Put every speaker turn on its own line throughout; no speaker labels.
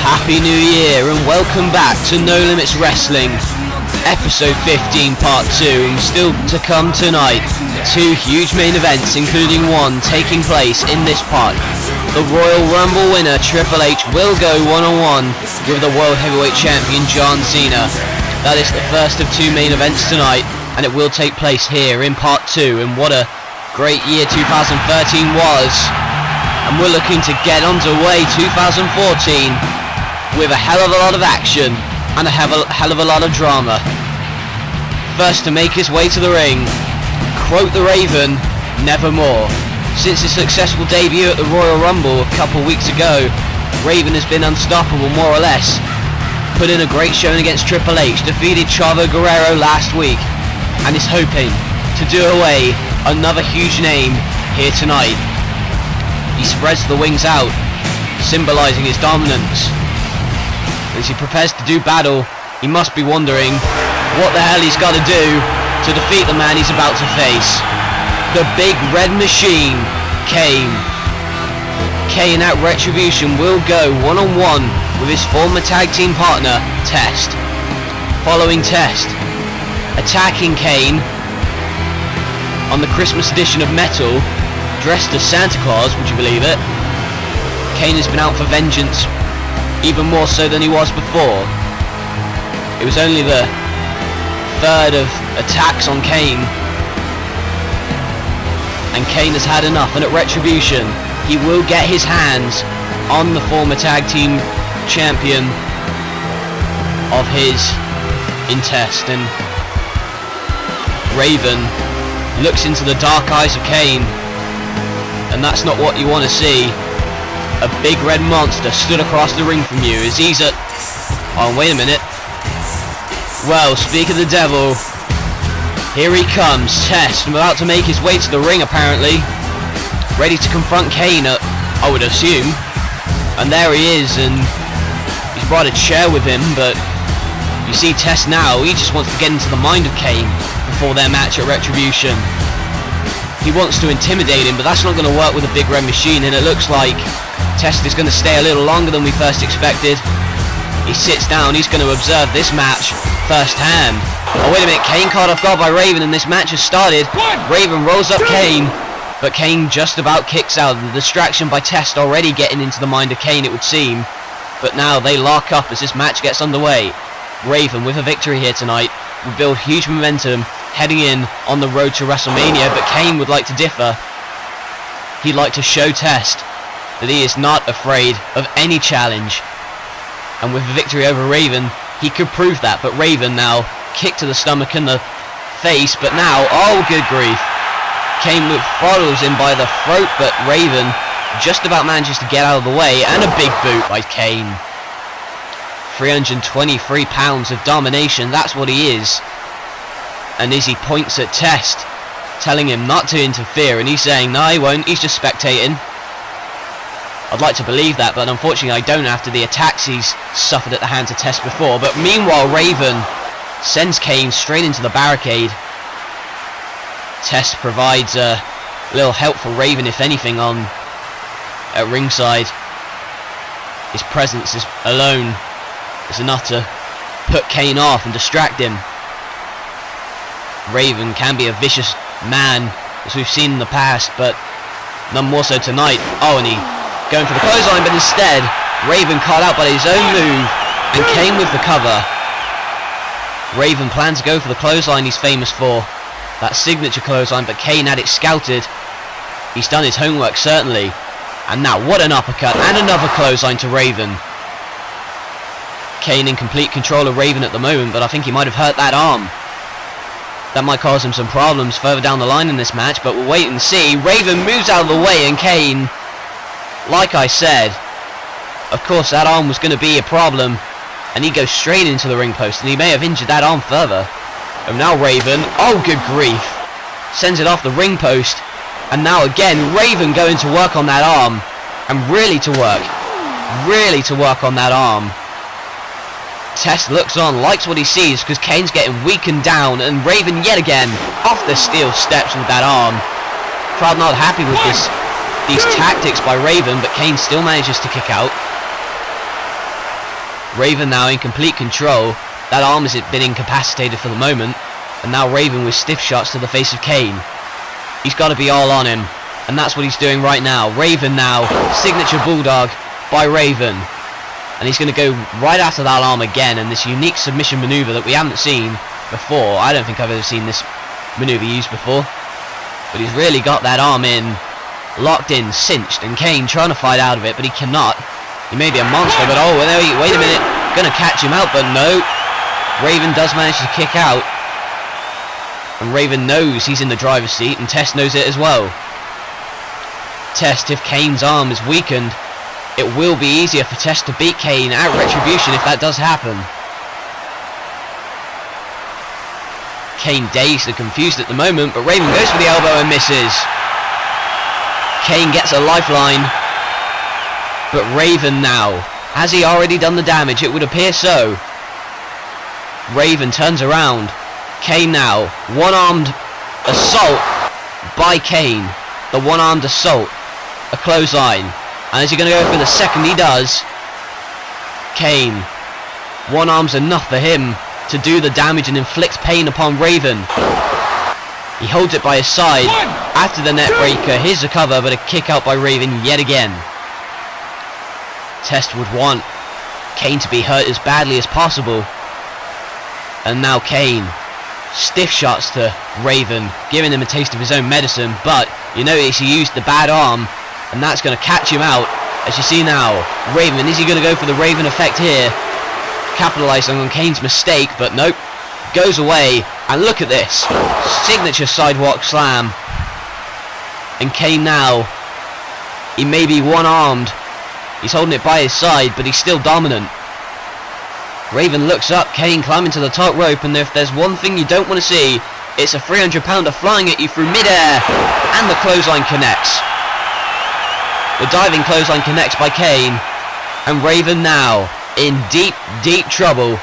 Happy New Year and welcome back to No Limits Wrestling, episode 15 part 2, and still to come tonight, 2 huge main events including one taking place in this part. The Royal Rumble winner Triple H will go one-on-one with the World Heavyweight Champion John Cena. That is the first of 2 main events tonight, and it will take place here in part 2, and what a great year 2013 was. And we're looking to get underway 2014 with a hell of a lot of action and a hell of a lot of drama. First to make his way to the ring, quote the Raven, nevermore. Since his successful debut at the Royal Rumble a couple weeks ago, Raven has been unstoppable more or less. Put in a great showing against Triple H, defeated Chavo Guerrero last week, and is hoping to do away another huge name here tonight. He spreads the wings out, symbolizing his dominance. As he prepares to do battle, he must be wondering what the hell he's got to do to defeat the man he's about to face. The Big Red Machine, Kane. Kane at Retribution will go one-on-one with his former tag team partner, Test. Following Test attacking Kane on the Christmas edition of Metal, dressed as Santa Claus, would you believe it? Kane has been out for vengeance, even more so than he was before. It was only the third of attacks on Kane, and Kane has had enough, and at Retribution he will get his hands on the former tag team champion of his in Test. And Raven looks into the dark eyes of Kane, and that's not what you want to see. A big red monster stood across the ring from you as he's at... Oh, wait a minute. Well, speak of the devil, here he comes, Test, about to make his way to the ring apparently, ready to confront Kane, I would assume. And there he is, and he's brought a chair with him, but you see Test now, he just wants to get into the mind of Kane before their match at Retribution. He wants to intimidate him, but that's not going to work with a Big Red Machine, and it looks like Test is going to stay a little longer than we first expected. He sits down, he's going to observe this match firsthand. Oh, wait a minute, Kane caught off guard by Raven, and this match has started. Raven rolls up Kane, but Kane just about kicks out. The distraction by Test already getting into the mind of Kane, it would seem. But now they lock up as this match gets underway. Raven, with a victory here tonight, will build huge momentum heading in on the road to WrestleMania, but Kane would like to differ. He'd like to show Test that he is not afraid of any challenge. And with a victory over Raven, he could prove that. But Raven now, kick to the stomach and the face, but now, oh good grief. Kane follows him by the throat, but Raven just about manages to get out of the way, and a big boot by Kane. 323 pounds of domination, that's what he is. And as he points at Test, telling him not to interfere, and he's saying no, he won't, he's just spectating. I'd like to believe that, but unfortunately I don't after the attacks he's suffered at the hands of Test before. But meanwhile, Raven sends Kane straight into the barricade. Test provides a little help for Raven, if anything, at ringside. His presence alone is enough to put Kane off and distract him. Raven can be a vicious man, as we've seen in the past, but none more so tonight. Oh, and he going for the clothesline, but instead Raven caught out by his own move, and Kane with the cover. Raven plans to go for the clothesline he's famous for, that signature clothesline, but Kane had it scouted. He's done his homework certainly, and now what an uppercut and another clothesline to Raven. Kane in complete control of Raven at the moment, but I think he might have hurt that arm. That might cause him some problems further down the line in this match, but we'll wait and see. Raven moves out of the way, and Kane, like I said, of course that arm was going to be a problem, and he goes straight into the ring post, and he may have injured that arm further. And now Raven, oh good grief, sends it off the ring post, and now again Raven going to work on that arm, and really to work on that arm. Test looks on, likes what he sees, because Kane's getting weakened down, and Raven yet again off the steel steps with that arm. Crowd not happy with these tactics by Raven, but Kane still manages to kick out. Raven now in complete control. That arm has been incapacitated for the moment. And now Raven with stiff shots to the face of Kane. He's got to be all on him. And that's what he's doing right now. Raven now. Signature Bulldog by Raven. And he's going to go right after that arm again. And this unique submission maneuver that we haven't seen before. I don't think I've ever seen this maneuver used before. But he's really got that arm in. Locked in, cinched. And Kane trying to fight out of it. But he cannot. He may be a monster. But oh, wait a minute. Going to catch him out. But no. Raven does manage to kick out. And Raven knows he's in the driver's seat. And Test knows it as well. Test, if Kane's arm is weakened, it will be easier for Test to beat Kane at Retribution if that does happen. Kane dazed and confused at the moment, but Raven goes for the elbow and misses. Kane gets a lifeline, but Raven now, has he already done the damage? It would appear so. Raven turns around. Kane now, one-armed assault by Kane. The one-armed assault. A clothesline. And is he going to go for the second? He does. Kane. One arm's enough for him to do the damage and inflict pain upon Raven. He holds it by his side. After the net breaker, here's the cover, but a kick out by Raven yet again. Test would want Kane to be hurt as badly as possible. And now Kane. Stiff shots to Raven, giving him a taste of his own medicine, but you notice he used the bad arm. And that's going to catch him out, as you see now. Raven, is he going to go for the Raven effect here? Capitalising on Kane's mistake, but nope. Goes away, and look at this. Signature sidewalk slam. And Kane now, he may be one-armed. He's holding it by his side, but he's still dominant. Raven looks up, Kane climbing to the top rope, and if there's one thing you don't want to see, it's a 300-pounder flying at you through mid-air, and the clothesline connects. The diving clothesline connects by Kane, and Raven now in deep, deep trouble.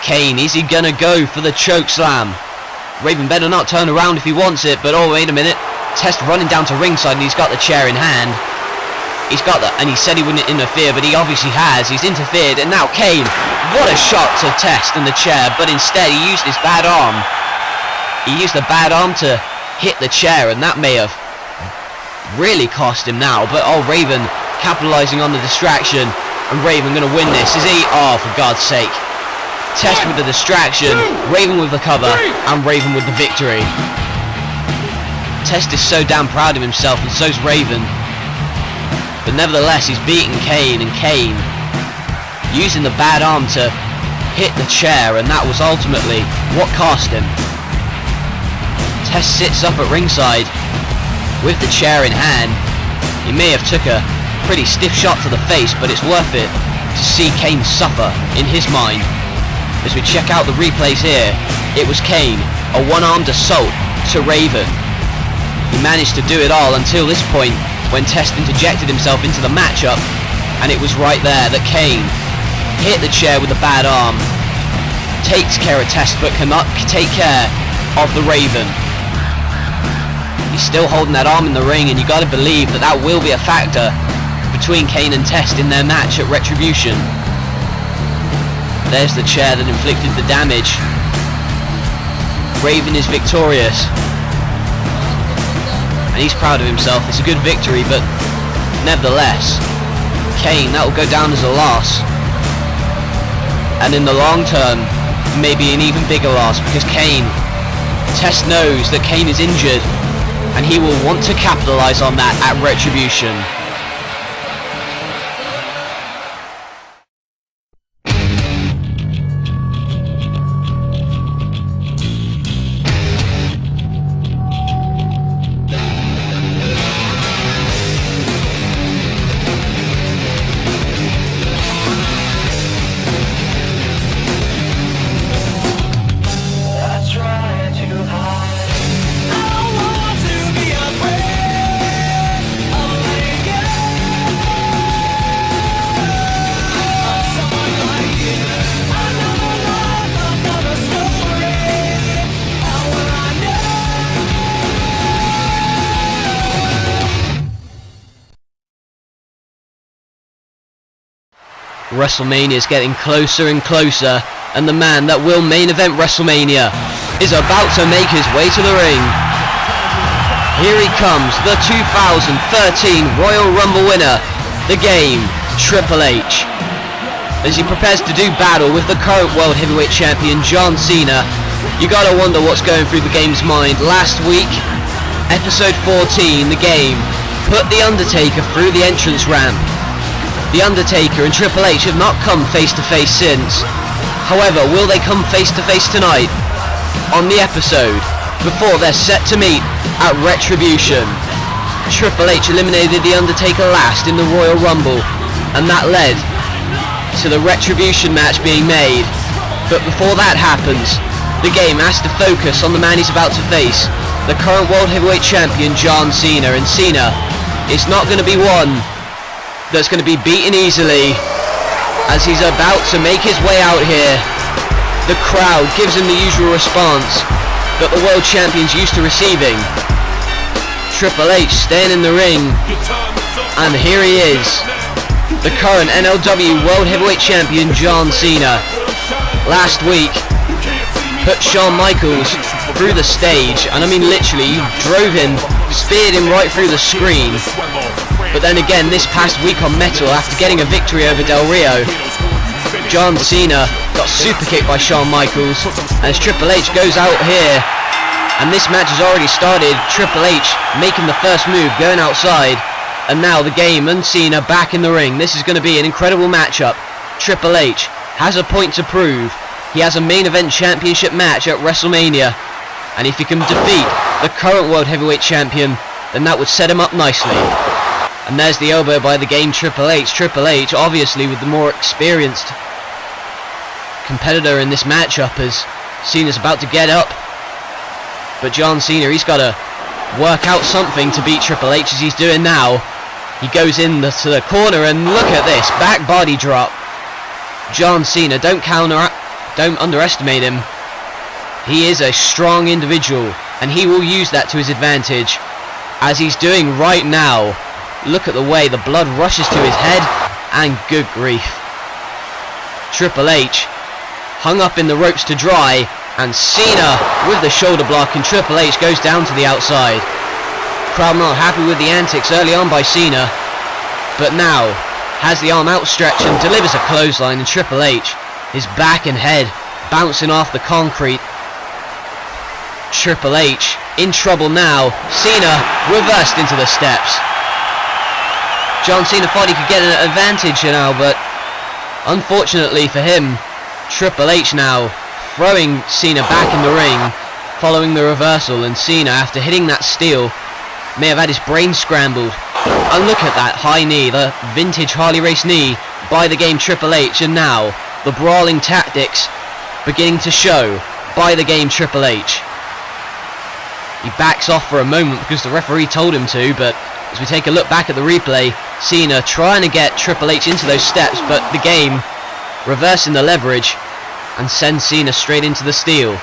Kane, is he gonna go for the choke slam? Raven better not turn around if he wants it, but oh, wait a minute. Test running down to ringside, and he's got the chair in hand. He's got that, and he said he wouldn't interfere, but he obviously has. He's interfered, and now Kane, what a shot to Test in the chair, but instead he used his bad arm. He used the bad arm to hit the chair, and that may have really cost him now. But oh, Raven capitalising on the distraction, and Raven going to win this, is he? Oh, for God's sake. Test with the distraction, Raven with the cover, and Raven with the victory. Test is so damn proud of himself, and so's Raven. But nevertheless, he's beaten Kane, and Kane using the bad arm to hit the chair, and that was ultimately what cost him. Test sits up at ringside with the chair in hand. He may have took a pretty stiff shot to the face, but it's worth it to see Kane suffer in his mind. As we check out the replays here, it was Kane, a one-armed assault to Raven. He managed to do it all until this point when Test interjected himself into the matchup, and it was right there that Kane hit the chair with a bad arm, takes care of Test but cannot take care of the Raven. He's still holding that arm in the ring, and you got to believe that that will be a factor between Kane and Test in their match at Retribution. There's the chair that inflicted the damage. Raven is victorious, and he's proud of himself. It's a good victory, but nevertheless, Kane, that will go down as a loss, and in the long term, maybe an even bigger loss, because Test knows that Kane is injured, and he will want to capitalise on that at Retribution.
I want to be afraid of letting go.
WrestleMania is getting closer and closer, and the man that will main event WrestleMania is about to make his way to the ring. Here he comes, the 2013 Royal Rumble winner, the Game, Triple H. As he prepares to do battle with the current World Heavyweight Champion, John Cena, you gotta wonder what's going through the Game's mind. Last week, episode 14, the Game put The Undertaker through the entrance ramp. The Undertaker and Triple H have not come face to face since. However, will they come face to face tonight on the episode before they're set to meet at Retribution? Triple H eliminated The Undertaker last in the Royal Rumble, and that led to the Retribution match being made. But before that happens, the Game has to focus on the man he's about to face, the current World Heavyweight Champion, John Cena. And Cena is not going to be one that's going to be beaten easily, as he's about to make his way out here. The crowd gives him the usual response that the World Champion's used to receiving. Triple H staying in the ring, and here he is, the current NLW World Heavyweight Champion, John Cena. Last week, put Shawn Michaels through the stage, and I mean literally, you drove him, speared him right through the screen. But then again, this past week on Metal, after getting a victory over Del Rio, John Cena got super kicked by Shawn Michaels, as Triple H goes out here, and this match has already started. Triple H making the first move, going outside, and now the Game and Cena back in the ring. This is going to be an incredible matchup. Triple H has a point to prove. He has a main event championship match at WrestleMania, and if he can defeat the current World Heavyweight Champion, then that would set him up nicely. And there's the elbow by the Game, Triple H. Triple H, obviously with the more experienced competitor in this matchup, as Cena's about to get up. But John Cena, he's got to work out something to beat Triple H, as he's doing now. He goes in to the corner, and look at this, back body drop. John Cena, don't underestimate him. He is a strong individual, and he will use that to his advantage, as he's doing right now. Look at the way the blood rushes to his head, and good grief. Triple H hung up in the ropes to dry, and Cena with the shoulder block, and Triple H goes down to the outside. Crowd not happy with the antics early on by Cena, but now has the arm outstretched and delivers a clothesline, and Triple H, his back and head bouncing off the concrete. Triple H in trouble now. Cena reversed into the steps. John Cena thought he could get an advantage now, but unfortunately for him, Triple H now throwing Cena back in the ring following the reversal, and Cena, after hitting that steel, may have had his brain scrambled. And look at that high knee, the vintage Harley Race knee by the Game, Triple H. And now the brawling tactics beginning to show by the Game, Triple H. He backs off for a moment because the referee told him to, but as we take a look back at the replay, Cena trying to get Triple H into those steps, but the Game reversing the leverage and sends Cena straight into the steel.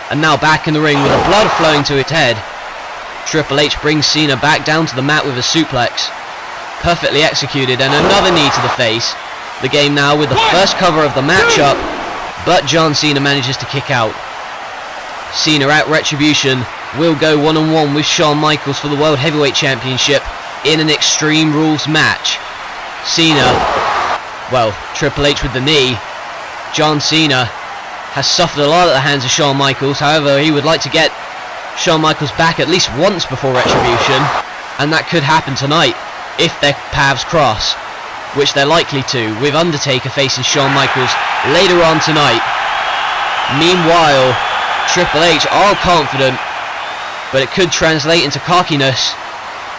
And now back in the ring with the blood flowing to his head. Triple H brings Cena back down to the mat with a suplex. Perfectly executed, and another knee to the face. The Game now with the first cover of the matchup, but John Cena manages to kick out. Cena at Retribution will go one-on-one with Shawn Michaels for the World Heavyweight Championship in an Extreme Rules match. Cena, well, Triple H with the knee. John Cena has suffered a lot at the hands of Shawn Michaels. However, he would like to get Shawn Michaels back at least once before Retribution, and that could happen tonight if their paths cross, which they're likely to, with Undertaker facing Shawn Michaels later on tonight. Meanwhile, Triple H all confident, but it could translate into cockiness.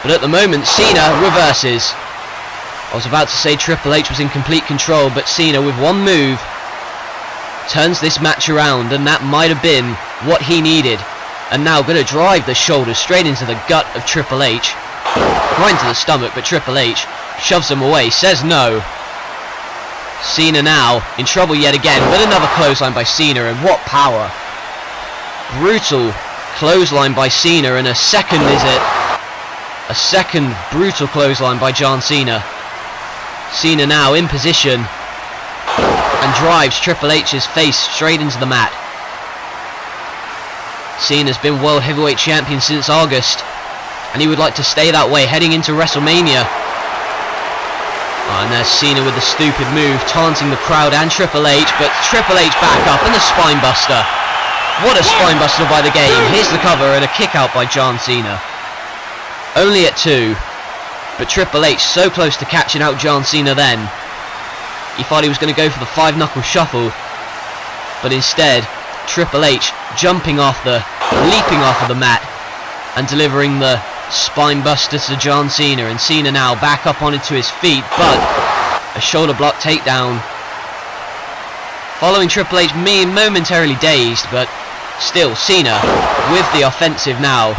But at the moment, Cena reverses. I was about to say Triple H was in complete control, but Cena with one move turns this match around, and that might have been what he needed. And now going to drive the shoulder straight into the gut of Triple H. Right into the stomach, but Triple H shoves him away, says no. Cena now in trouble yet again, but another clothesline by Cena, and what power. Brutal clothesline by Cena, and a second brutal clothesline by John Cena. Cena now in position, and drives Triple H's face straight into the mat. Cena's been World Heavyweight Champion since August, and he would like to stay that way heading into WrestleMania. And there's Cena with the stupid move, taunting the crowd and Triple H, but Triple H back up and the spine buster. What a spine buster by the game. Here's the cover and a kick out by John Cena. Only at 2, but Triple H so close to catching out John Cena then. He thought he was going to go for the 5-knuckle shuffle, but instead Triple H leaping off of the mat and delivering the spine buster to John Cena, and Cena now back up onto his feet, but a shoulder block takedown. Following Triple H momentarily dazed, but still Cena with the offensive now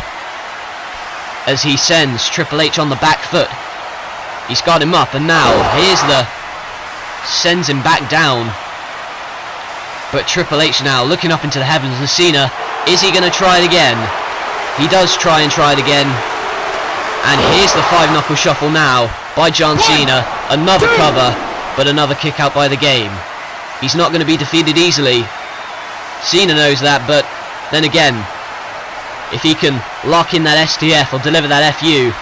as he sends Triple H on the back foot. He's got him up, and now here's the sends him back down. But Triple H now looking up into the heavens, and Cena, is he going to try it again? He does try it again. And here's the 5-knuckle shuffle now by John Cena. Another cover, but another kick out by the game. He's not going to be defeated easily. Cena knows that, but then again, if he can lock in that STF or deliver that FU,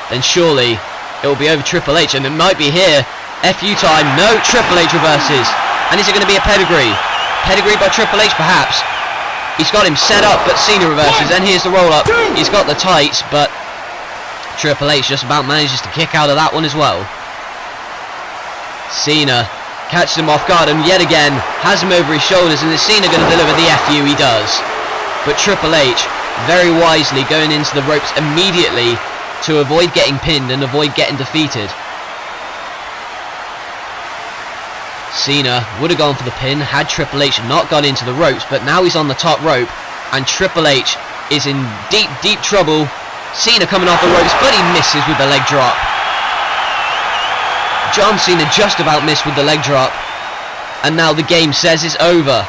then surely it will be over Triple H, and it might be here. FU time. No, Triple H reverses. And is it going to be a pedigree? Pedigree by Triple H perhaps. He's got him set up, but Cena reverses, and here's the roll-up. He's got the tights, but Triple H just about manages to kick out of that one as well. Cena catches him off guard, and yet again has him over his shoulders, and is Cena going to deliver the FU? He does. But Triple H very wisely going into the ropes immediately to avoid getting pinned and avoid getting defeated. Cena would have gone for the pin had Triple H not gone into the ropes, but now he's on the top rope, and Triple H is in deep trouble. Cena coming off the ropes, but he misses with the leg drop. John Cena just about missed with the leg drop, and now the game says it's over.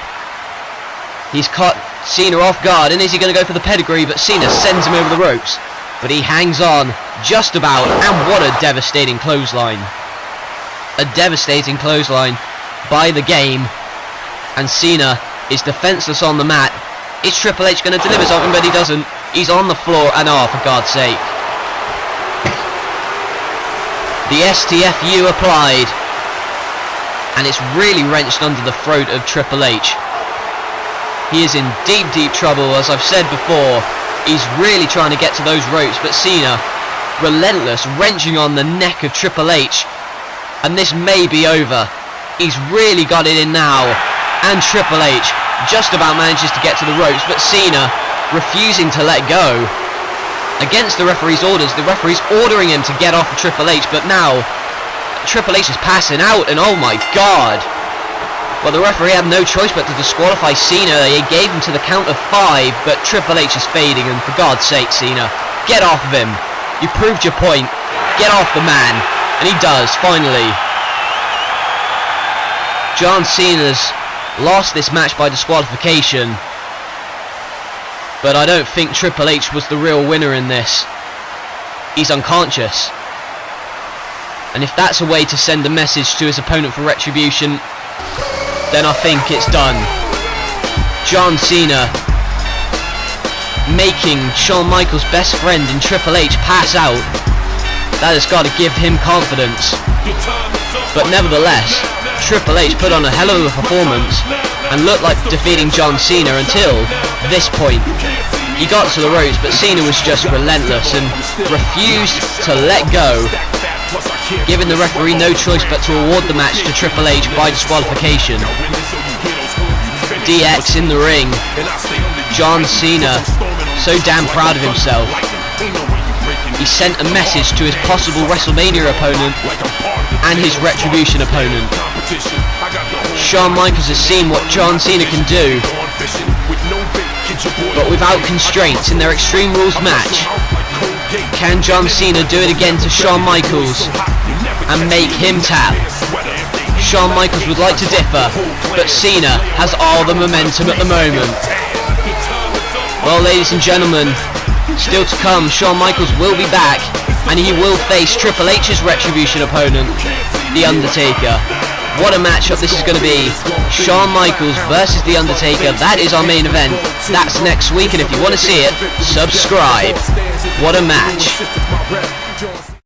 He's caught Cena off guard, and is he going to go for the pedigree? But Cena sends him over the ropes, but he hangs on just about, and what a devastating clothesline. A devastating clothesline by the game, and Cena is defenseless on the mat. Is Triple H going to deliver something? But he doesn't. He's on the floor, and oh, for God's sake. The STFU applied, and it's really wrenched under the throat of Triple H. He is in deep trouble, as I've said before. He's really trying to get to those ropes, but Cena, relentless, wrenching on the neck of Triple H, and this may be over. He's really got it in now, and Triple H just about manages to get to the ropes, but Cena refusing to let go. Against the referee's orders, the referee's ordering him to get off of Triple H, but now Triple H is passing out, and oh my God. Well, the referee had no choice but to disqualify Cena. He gave him to the count of 5, but Triple H is fading, and for God's sake, Cena, get off of him. You proved your point. Get off the man. And he does, finally. John Cena's lost this match by disqualification, but I don't think Triple H was the real winner in this. He's unconscious, and if that's a way to send a message to his opponent for retribution, then I think it's done. John Cena making Shawn Michaels' best friend in Triple H pass out. That has got to give him confidence. But nevertheless, Triple H put on a hell of a performance and looked like defeating John Cena until this point. He got to the ropes, but Cena was just relentless and refused to let go, giving the referee no choice but to award the match to Triple H by disqualification. DX in the ring. John Cena, so damn proud of himself. He sent a message to his possible WrestleMania opponent and his Retribution opponent. Shawn Michaels has seen what John Cena can do, but without constraints in their Extreme Rules match. Can John Cena do it again to Shawn Michaels and make him tap? Shawn Michaels would like to differ, but Cena has all the momentum at the moment. Well, ladies and gentlemen, still to come, Shawn Michaels will be back, and he will face Triple H's Retribution opponent, The Undertaker. What a matchup this is going to be. Shawn Michaels versus The Undertaker. That is our main event. That's next week, and if you want to see it, subscribe. What a match.